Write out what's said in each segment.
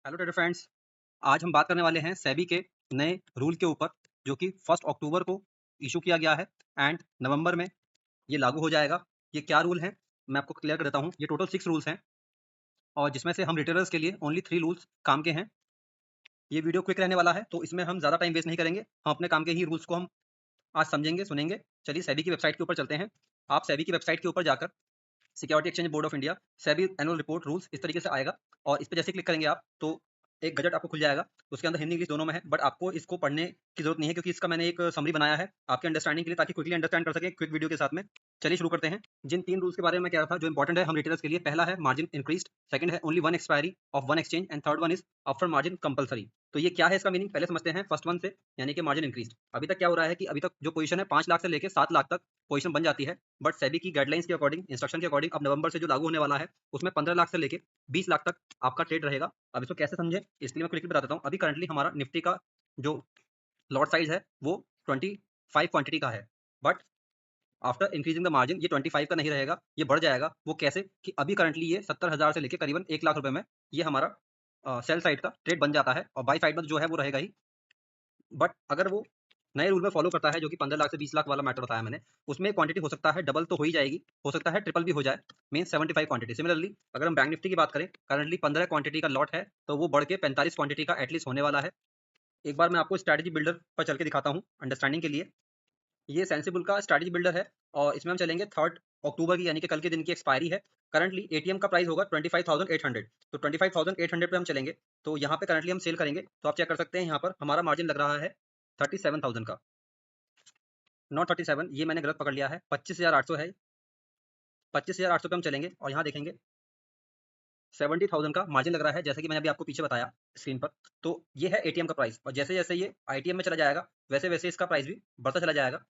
Hello trader friends. आज हम बात करने वाले हैं सेबी के नए रूल के ऊपर, जो कि 1 अक्टूबर को इशू किया गया है एंड नवंबर में ये लागू हो जाएगा। ये क्या रूल हैं, मैं आपको क्लियर कर देता हूँ। ये टोटल 6 रूल्स हैं और जिसमें से हम रिटेलर्स के लिए ओनली 3 रूल्स काम के हैं। ये वीडियो क्विक रहने वाला है, तो इसमें हम ज़्यादा टाइम वेस्ट नहीं करेंगे। हम अपने काम के ही रूल्स को हम आज समझेंगे, सुनेंगे। चलिए सेबी की वेबसाइट के ऊपर चलते हैं। आप सेबी की वेबसाइट के ऊपर जाकर security exchange board of India SEBI annual report rules इस तरीके से आएगा और इस पे जैसे क्लिक करेंगे आप, तो एक गजट आपको खुल जाएगा। उसके अंदर हिंदी इंग्लिश दोनों में है, बट आपको इसको पढ़ने की जरूरत नहीं है क्योंकि इसका मैंने एक समरी बनाया है आपके अंडरस्टैंडिंग के लिए, ताकि क्विकली अंडरस्टैंड कर सके क्विक वीडियो के साथ में। चलिए शुरू करते हैं। जिन 3 रूल्स के बारे में मैं कह रहा था जो इंपॉर्टेंट है हम रिटेलर्स के लिए, पहला है मार्जिन इंक्रीज्ड, सेकंड है only one expiry of one exchange and third one is upfront margin compulsory. तो ये क्या है, इसका मीनिंग पहले समझते हैं फर्स्ट वन से, यानी कि मार्जिन इंक्रीज्ड। अभी तक क्या हो रहा है कि अभी तक जो पोजीशन है 5 लाख से लेकर 7 लाख तक पोजीशन बन जाती है, बट सेबी की गाइडलाइंस के अकॉर्डिंग, इंस्ट्रक्शन के अकॉर्डिंग अब नवंबर से जो लागू होने वाला है उसमें 15 लाख से लेके 20 लाख तक आपका ट्रेड रहेगा। अब इसको कैसे समझे, इसलिए मैं क्विकली बता देता हूँ। अभी करंटली हमारा निफ्टी का जो लॉट साइज है वो 25 क्वांटिटी का है, but after increasing the margin ये 25 का नहीं रहेगा, ये बढ़ जाएगा। वो कैसे कि अभी करंटली ये 70,000 से लेकर करीबन 1 लाख रुपए में ये हमारा सेल साइड का ट्रेड बन जाता है और बाई साइड में जो है वो रहेगा ही। बट अगर वो नए रूल में फॉलो करता है, जो कि 15 लाख से 20 लाख वाला मैटर बताया मैंने, उसमें क्वांटिटी हो सकता है डबल तो हो ही जाएगी, हो सकता है ट्रिपल भी हो जाए, मीन 75 क्वांटिटी। सिमिलरली अगर हम बैंक निफ्टी की बात करें, करंटली 15 क्वांटिटी का लॉट है, तो वो बढ़ के 45 क्वांटिटी का एटलीस्ट होने वाला है। एक बार मैं आपको स्ट्रैटेजी बिल्डर पर चल के दिखाता हूँ अंडरस्टैंडिंग के लिए। ये सेंसिबल का स्ट्रैटेजी बिल्डर है और इसमें हम चलेंगे 3 अक्टूबर की, यानी कि कल के दिन की एक्सपायरी है। करंटली एटीएम का प्राइस होगा 25,800, तो 25,800 पे हम चलेंगे। तो यहाँ पे करंटली हम सेल करेंगे, तो आप चेक कर सकते हैं यहाँ पर हमारा मार्जिन लग रहा है 37,000 का, नॉट 37, ये मैंने गलत पकड़ लिया है, 25,800 है। 25,800 पे हम चलेंगे और यहाँ देखेंगे 70,000 का मार्जिन लग रहा है, जैसे कि मैंने अभी आपको पीछे बताया स्क्रीन पर। तो ये है एटीएम का प्राइस और जैसे जैसे ये आईटीएम में चला जाएगा वैसे वैसे इसका प्राइस भी बढ़ता चला जाएगा।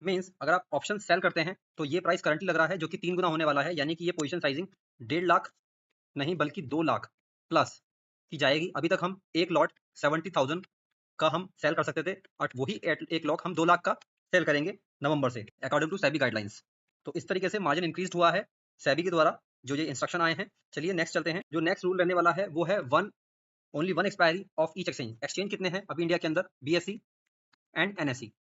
मीन्स अगर आप ऑप्शन सेल करते हैं तो ये प्राइस करंटली लग रहा है जो कि 3 गुना होने वाला है, यानी कि ये पोजीशन साइजिंग 1.5 लाख नहीं बल्कि 2 लाख प्लस की जाएगी। अभी तक हम एक लॉट 70,000 का हम सेल कर सकते थे और वही एक लॉट हम 2 लाख का सेल करेंगे नवंबर से, अकॉर्डिंग टू सेबी गाइडलाइंस। तो इस तरीके से मार्जिन इंक्रीज हुआ है सेबी के द्वारा, जो ये इंस्ट्रक्शन आए हैं। चलिए नेक्स्ट चलते हैं। जो नेक्स्ट रूल रहने वाला है वो है one only one expiry of each exchange. Exchange कितने हैं अभी इंडिया के अंदर? BSc and NSC.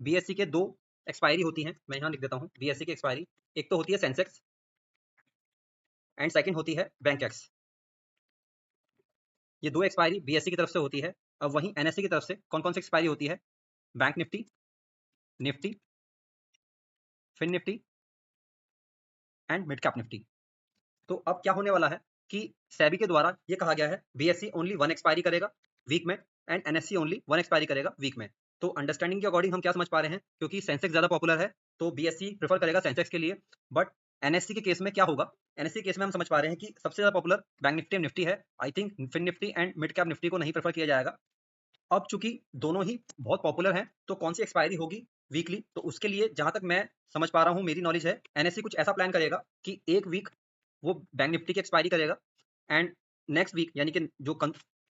बीएससी के 2 एक्सपायरी होती हैं, मैं यहाँ लिख देता हूँ बीएससी की एक्सपायरी। एक तो होती है सेंसेक्स एंड सेकंड होती है बैंक एक्स। ये 2 एक्सपायरी बीएससी की तरफ से होती है। अब वहीं एनएससी की तरफ से कौन कौन सी एक्सपायरी होती है? Bank Nifty, Nifty, fin Nifty and mid cap Nifty. तो अब क्या होने वाला है कि सेबी के द्वारा ये कहा गया है बीएससी ओनली वन एक्सपायरी करेगा वीक में and NSC only one expiry करेगा वीक में। तो अंडरस्टैंडिंग के अकॉर्डिंग हम क्या समझ पा रहे हैं, क्योंकि सेंसेक्स ज्यादा पॉपुलर है तो बीएससी प्रेफर करेगा सेंसेक्स के लिए। बट एनएससी के केस में क्या होगा? एनएससी के केस में हम समझ पा रहे हैं कि सबसे ज्यादा पॉपुलर बैंक निफ्टी निफ्टी है। I think fin Nifty and mid cap Nifty को नहीं प्रेफर किया जाएगा। अब चूंकि दोनों ही बहुत पॉपुलर हैं, तो कौन सी एक्सपायरी होगी वीकली? तो उसके लिए जहां तक मैं समझ पा रहा हूं, मेरी नॉलेज है, एनएससी कुछ ऐसा प्लान करेगा कि एक वीक वो बैंक निफ्टी की एक्सपायरी करेगा एंड नेक्स्ट वीक यानी कि जो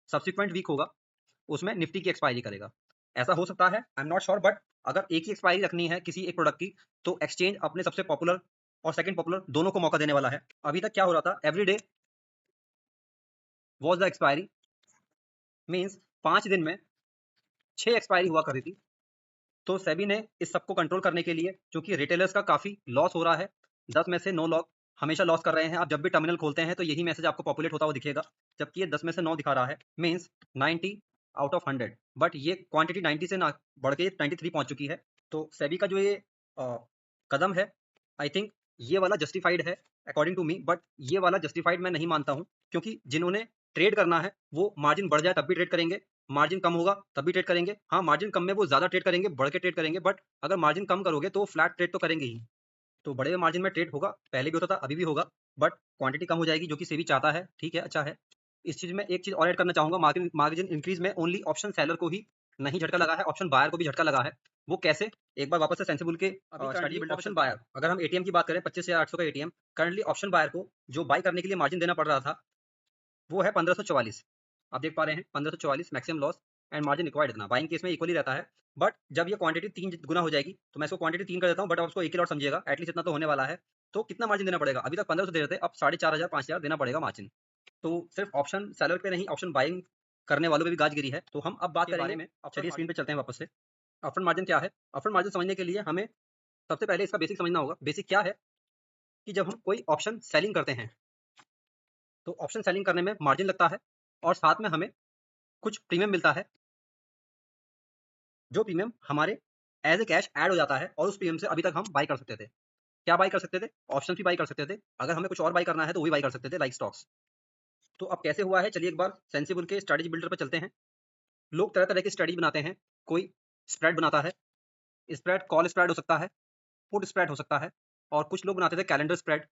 सब्सिक्वेंट वीक होगा उसमें निफ्टी की एक्सपायरी करेगा। ऐसा हो सकता है, I am not sure, but अगर एक ही एक्सपायरी रखनी है किसी एक प्रोडक्ट की, तो एक्सचेंज अपने सबसे पॉपुलर और सेकंड पॉपुलर दोनों को मौका देने वाला है। अभी तक क्या हो रहा था, every day was the expiry, means 5 दिन में 6 एक्सपायरी हुआ कर रही थी। तो सेबी ने इस सबको कंट्रोल करने के लिए, क्योंकि रिटेलर्स का काफी लॉस हो रहा है, 10 में से 9 लोग हमेशा लॉस कर रहे हैं। आप जब भी टर्मिनल खोलते हैं तो यही मैसेज आपको पॉपुलेट होता हुआ दिखेगा, जबकि ये 10 में से 9 दिखा रहा है, मीन्स 90 आउट ऑफ 100। बट ये क्वांटिटी 90 से ना बढ़ के 93 पहुंच चुकी है। तो सेबी का जो ये कदम है, आई थिंक ये वाला जस्टिफाइड है अकॉर्डिंग टू मी, बट ये वाला जस्टिफाइड मैं नहीं मानता हूँ, क्योंकि जिन्होंने ट्रेड करना है वो मार्जिन बढ़ जाए तब भी ट्रेड करेंगे, मार्जिन कम होगा तब भी ट्रेड करेंगे। हाँ, मार्जिन कम में वो ज्यादा ट्रेड करेंगे, बढ़ के ट्रेड करेंगे, बट अगर मार्जिन कम करोगे तो फ्लैट ट्रेड तो करेंगे ही। तो बड़े मार्जिन में ट्रेड होगा, पहले भी होता था अभी भी होगा, बट क्वांटिटी कम हो जाएगी, जो कि सेबी चाहता है। ठीक है, अच्छा है। इस चीज में एक चीज और ऐड करना चाहूंगा, मार्जिन मार्जिन इंक्रीज में ओनली ऑप्शन सेलर को ही नहीं झटका लगा है, ऑप्शन बायर को भी झटका लगा है। वो कैसे? एक बार वापस से सेंसिबल के स्टडी बिल्डर ऑप्शन बायर, अगर हम एटीएम की बात करें 25,800 का एटीएम, करंटली ऑप्शन बायर को जो बाय करने के लिए मार्जिन देना पड़ रहा था वो है 1544। आप देख पा रहे हैं 1544 maximum loss and margin required इतना, बाइंग केस में इक्वली रहता है। बट जब ये क्वांटिटी 3 गुना हो जाएगी, तो मैं इसको क्वांटिटी 3 कर देता हूँ, बट आप उसको एक ही लॉट समझिएगा, एटलीस्ट इतना तो होने वाला है। तो कितना मार्जिन देना पड़ेगा? अभी तक 1500 दे रहे थे, अब 4,500 5,000 देना पड़ेगा मार्जिन। तो सिर्फ ऑप्शन सेलर पे नहीं, ऑप्शन बाइंग करने वालों पे भी गाज गिरी है। तो हम अब बात करेंगे में, चलिए स्क्रीन पे चलते हैं वापस से। अपफ्रंट मार्जिन क्या है? अपफ्रंट मार्जिन समझने के लिए हमें सबसे पहले इसका बेसिक समझना होगा। बेसिक क्या है कि जब हम कोई ऑप्शन सेलिंग करते हैं तो ऑप्शन सेलिंग करने में मार्जिन लगता है और साथ में हमें कुछ प्रीमियम मिलता है, जो प्रीमियम हमारे एज ए कैश ऐड हो जाता है और उस प्रीमियम से अभी तक हम बाई कर सकते थे। क्या बाई कर सकते थे? ऑप्शन भी बाई कर सकते थे। अगर हमें कुछ और बाई करना है तो वो भी बाई कर सकते थे, लाइक स्टॉक्स। तो अब कैसे हुआ है, चलिए एक बार सेंसिबल के स्ट्रेटेजी बिल्डर पर चलते हैं। लोग तरह तरह की स्ट्रेटेजी बनाते हैं। कोई स्प्रेड बनाता है, स्प्रेड कॉल स्प्रेड हो सकता है, पुट स्प्रेड हो सकता है, और कुछ लोग बनाते थे कैलेंडर स्प्रेड,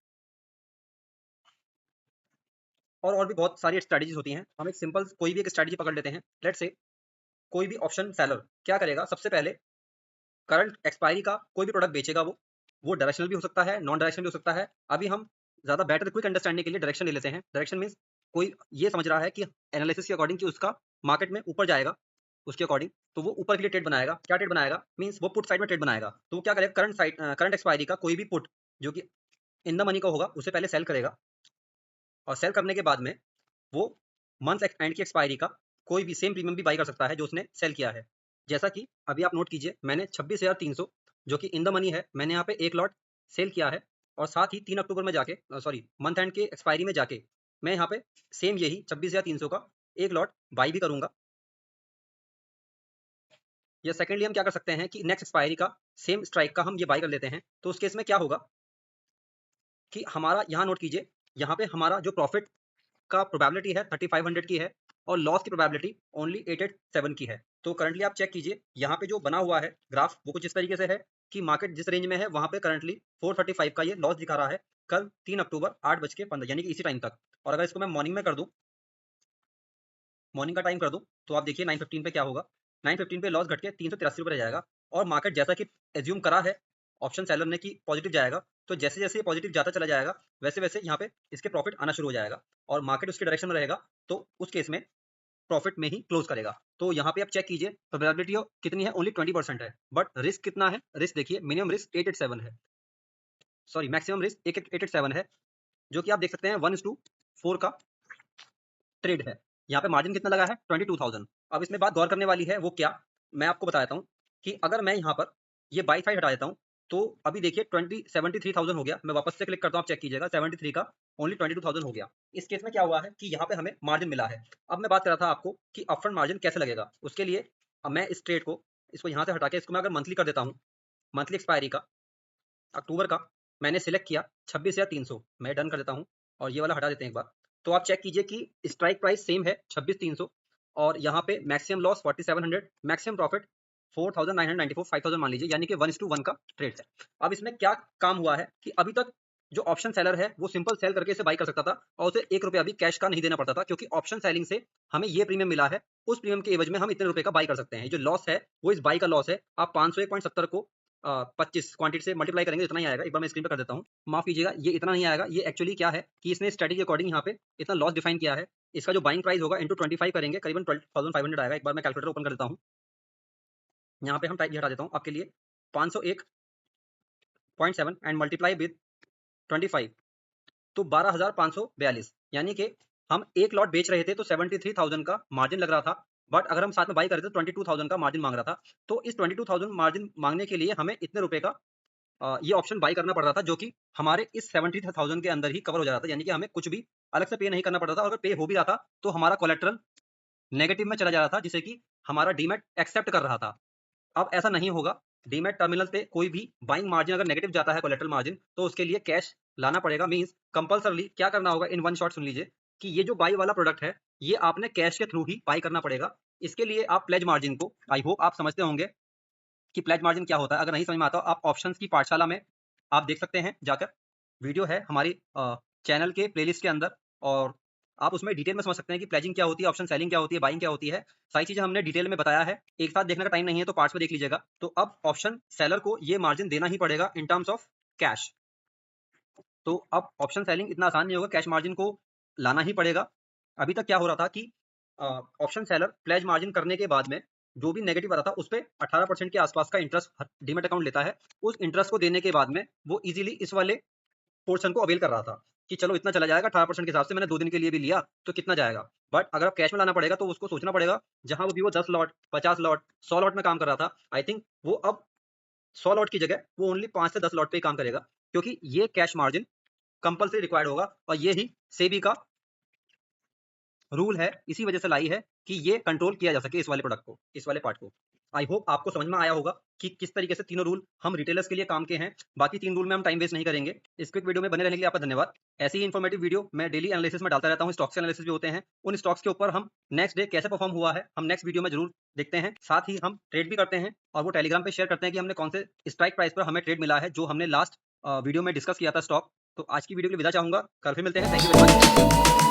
और भी बहुत सारी स्ट्रेटेजीज होती हैं। हम एक सिंपल कोई भी एक स्ट्रेटेजी पकड़ लेते हैं। लेट्स से कोई भी ऑप्शन सेलर क्या करेगा, सबसे पहले करंट एक्सपायरी का कोई भी प्रोडक्ट बेचेगा। वो डायरेक्शनल भी हो सकता है, नॉन डायरेक्शनल भी हो सकता है। अभी हम ज़्यादा बेटर क्विक अंडरस्टैंडिंग के लिए डायरेक्शन ले लेते हैं। डायरेक्शन मीन्स कोई ये समझ रहा है कि एनालिसिस के अकॉर्डिंग कि उसका मार्केट में ऊपर जाएगा, उसके अकॉर्डिंग तो वो ऊपर के लिए ट्रेड बनाएगा। क्या ट्रेड बनाएगा? मीन्स वो पुट साइड में ट्रेड बनाएगा। तो वो क्या करेगा, करंट एक्सपायरी का कोई भी पुट जो कि इन द मनी का होगा उसे पहले सेल करेगा, और सेल करने के बाद में वो मंथ एंड की एक्सपायरी का कोई भी सेम प्रीमियम भी बाई कर सकता है जो उसने सेल किया है। जैसा कि अभी आप नोट कीजिए, मैंने 26,300 जो कि इन द मनी है, मैंने यहाँ पे एक लॉट सेल किया है, और साथ ही 3 अक्टूबर में जाके, सॉरी मंथ एंड के एक्सपायरी में जाके मैं यहाँ पे सेम यही 26,300 का एक लॉट बाई भी करूंगा। या सेकेंडली हम क्या कर सकते हैं कि नेक्स्ट एक्सपायरी का सेम स्ट्राइक का हम ये बाई कर लेते हैं। तो उस केस में क्या होगा कि हमारा यहाँ नोट कीजिए, यहाँ पे हमारा जो प्रॉफिट का प्रोबेबिलिटी है 3500 की है, और लॉस की प्रोबेबिलिटी ओनली 887 की है। तो करंटली आप चेक कीजिए, यहाँ पे जो बना हुआ है ग्राफ वो कुछ इस तरीके से है कि मार्केट जिस रेंज में है वहां पे करंटली 435 का ये लॉस दिखा रहा है कल 3 अक्टूबर 8:15 यानी कि इसी टाइम तक। और अगर इसको मैं मॉर्निंग में कर दूं, मॉर्निंग का टाइम कर दूं, तो आप देखिए 9:15 पे क्या होगा। 9:15 पे लॉस घट के 383 रुपये रह जाएगा, और मार्केट जैसा कि एज्यूम करा है ऑप्शन सेलर ने कि पॉजिटिव जाएगा, तो जैसे जैसे ये पॉजिटिव जाता चला जाएगा वैसे वैसे यहाँ पे इसके प्रॉफिट आना शुरू हो जाएगा, और मार्केट उसके डायरेक्शन में रहेगा, तो उस केस में प्रॉफिट में ही क्लोज करेगा। तो यहाँ पे आप चेक कीजिए, प्रोबेबिलिटी कितनी है, ओनली 20% है, बट रिस्क कितना है? रिस्क देखिए, मिनिमम रिस्क 887 है, सॉरी मैक्सिमम रिस्क 887 है, जो कि आप देख सकते हैं 1:4 का ट्रेड है। यहाँ पे मार्जिन कितना लगा है? 22,000। अब इसमें बात गौर करने वाली है, वो क्या, मैं आपको बता देता हूँ कि अगर मैं यहाँ पर ये बाई साइड हटा देता हूँ तो अभी देखिए 73,000 हो गया। मैं वापस से क्लिक करता हूँ, आप चेक कीजिएगा 73 का ओनली 22,000 हो गया। इस केस में क्या हुआ है कि यहाँ पे हमें मार्जिन मिला है। अब मैं बात कर रहा था आपको कि अपफ्रंट मार्जिन कैसे लगेगा। उसके लिए अब मैं इस ट्रेड को, इसको यहाँ से हटा के इसको मैं अगर मंथली कर देता हूँ, मंथली एक्सपायरी का अक्टूबर का मैंने सिलेक्ट किया 26,300, मैं डन कर देता हूँ, और ये वाला हटा देते हैं एक बार। तो आप चेक कीजिए कि स्ट्राइक प्राइस सेम है 26,300, और यहाँ पे मैक्सिमम लॉस 4700, मैक्सिमम प्रॉफिट 4,994, 5,000 मान लीजिए, यानी कि 1:1 का ट्रेड है। अब इसमें क्या काम हुआ है कि अभी तक जो ऑप्शन सेलर है वो सिंपल सेल करके इसे बाई कर सकता था, और उसे 1 रुपया भी कैश का नहीं देना पड़ता था, क्योंकि ऑप्शन सेलिंग से हमें ये प्रीमियम मिला है। उस प्रीमियम के एवज में हम इतने रुपए का बाई कर सकते हैं। जो लॉस है वो इस बाई का लॉस है। आप 501.70 को 25 क्वांटिटी से मल्टीप्लाई करेंगे, इतना ही आएगा। एक बार मैं स्क्रीन पे कर देता हूँ, माफ कीजिएगा, ये इतना नहीं आएगा। ये एक्चुअली क्या है कि इसने स्ट्रेटेजी के अकॉर्डिंग यहाँ पे इतना लॉस डिफाइन किया है। इसका जो बाइंग प्राइस होगा इंटू 25 करेंगे, करीबन 12,500 आएगा। एक बार मैं कैलकुलेटर ओपन कर देता हूँ, यहाँ पे हम टाइप हटा देता हूँ आपके लिए, 501.7 एंड मल्टीप्लाई विद 25, तो 12,542, यानी कि हम एक लॉट बेच रहे थे तो 73,000 का मार्जिन लग रहा था, बट अगर हम साथ में बाई कर रहे थे 22,000 का मार्जिन मांग रहा था। तो इस 22,000 मार्जिन मांगने के लिए हमें इतने रुपए का ये ऑप्शन बाई करना पड़ रहा था, जो कि हमारे इस 70,000 के अंदर ही कवर हो जा रहा था, यानी कि हमें कुछ भी अलग से पे नहीं करना पड़ता था। अगर पे हो भी रहा था तो हमारा कोलेट्रल नेगेटिव में चला जा रहा था, जिसे कि हमारा डीमैट एक्सेप्ट कर रहा था। अब ऐसा नहीं होगा। डीमैट टर्मिनल पे कोई भी बाइंग मार्जिन अगर नेगेटिव जाता है, कोलेट्रल मार्जिन, तो उसके लिए कैश लाना पड़ेगा। मींस कंपल्सरली क्या करना होगा, इन वन शॉट सुन लीजिए कि ये जो बाई वाला प्रोडक्ट है ये आपने कैश के थ्रू ही बाई करना पड़ेगा। इसके लिए आप प्लेज मार्जिन को, आई होप आप समझते होंगे कि प्लेज मार्जिन क्या होता है। अगर नहीं समझ में आता आप ऑप्शंस की पाठशाला में आप देख सकते हैं जाकर, वीडियो है हमारी चैनल के प्लेलिस्ट के अंदर, और आप उसमें डिटेल में समझ सकते हैं कि प्लेजिंग क्या होती है, ऑप्शन सेलिंग क्या होती है, बाइंग क्या होती है। सारी चीजें हमने डिटेल में बताया है। एक साथ देखने का टाइम नहीं है तो पार्ट्स में देख लीजिएगा। तो अब ऑप्शन सेलर को ये मार्जिन देना ही पड़ेगा इन टर्म्स ऑफ कैश। तो अब ऑप्शन सेलिंग इतना आसान नहीं होगा, कैश मार्जिन को लाना ही पड़ेगा। अभी तक क्या हो रहा था कि ऑप्शन सेलर प्लेज मार्जिन करने के बाद में जो भी नेगेटिव आ रहा था उस पर 18% के आसपास का इंटरेस्ट डीमेट अकाउंट लेता है। उस इंटरेस्ट को देने के बाद में वो इजीली इस वाले पोर्शन को अवेल कर रहा था। कि चलो इतना चला जाएगा 18% के हिसाब से, मैंने 2 दिन के लिए भी लिया तो कितना जाएगा। बट अगर आप कैश में लाना पड़ेगा तो उसको सोचना पड़ेगा, जहां वो Vivo 10 लॉट, 50 लॉट, 100 लॉट में काम कर रहा था, आई थिंक वो अब 100 लॉट की जगह वो ओनली 5 से 10 लॉट पे ही काम करेगा, क्योंकि ये कैश मार्जिन कंपल्सरी रिक्वायर्ड होगा और ये ही सेबी का रूल है, इसी वजह से लाई है कि ये कंट्रोल किया जा सके इस वाले प्रोडक्ट को, इस वाले पार्ट को। आई होप आपको समझ में आया होगा कि किस तरीके से तीनों रूल हम रिटेलर्स के लिए काम के हैं। बाकी 3 रूल में हम टाइम वेस्ट नहीं करेंगे। इस क्विक वीडियो में बने रहने के लिए आपका धन्यवाद। ऐसी ही इन्फॉर्मेटिव वीडियो मैं डेली एनालिसिस में डालता रहता हूँ, स्टॉक्स के एनालिसिस भी होते हैं। उन स्टॉक्स के ऊपर हम नेक्स्ट डे कैसे परफॉर्म हुआ है, हम नेक्स्ट वीडियो में जरूर देखते हैं। साथ ही हम ट्रेड भी करते हैं और वो टेलीग्राम पे शेयर करते हैं कि हमने कौन से स्ट्राइक प्राइस पर हमें ट्रेड मिला है, जो हमने लास्ट वीडियो में डिस्कस किया था स्टॉक। तो आज की वीडियो के लिए विदा चाहूंगा, कल फिर मिलते हैं। Thank you very much.